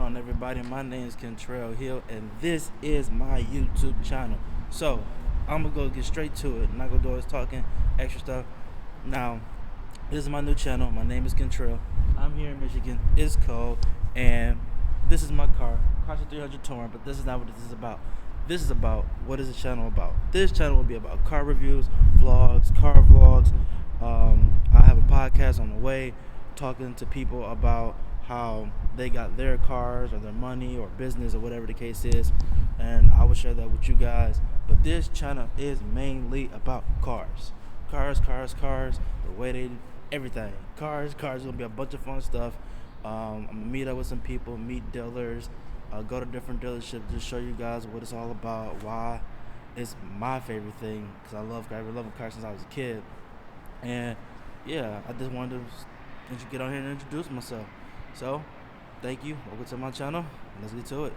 on, everybody? My name is Kentrell Hill, and this is my YouTube channel. So, I'm gonna go get straight to it. Not gonna do all this talking, extra stuff. Now, this is my new channel. My name is Kentrell. I'm here in Michigan. It's cold, and this is my car. Cost 300 torn, but this is not what this is about. This is about what is the channel about. This channel will be about car reviews, vlogs, car vlogs. I have a podcast on the way, talking to people about how they got their cars or their money or business or whatever the case is, and I will share that with you guys. But this channel is mainly about cars. Cars, the way they everything. Cars, gonna be a bunch of fun stuff. I'm gonna meet up with some people, meet dealers, go to different dealerships, just show you guys what it's all about, why it's my favorite thing, because I've been loving cars since I was a kid. And yeah, I just wanted to get on here and introduce myself. So, thank you. Welcome to my channel. Let's get to it.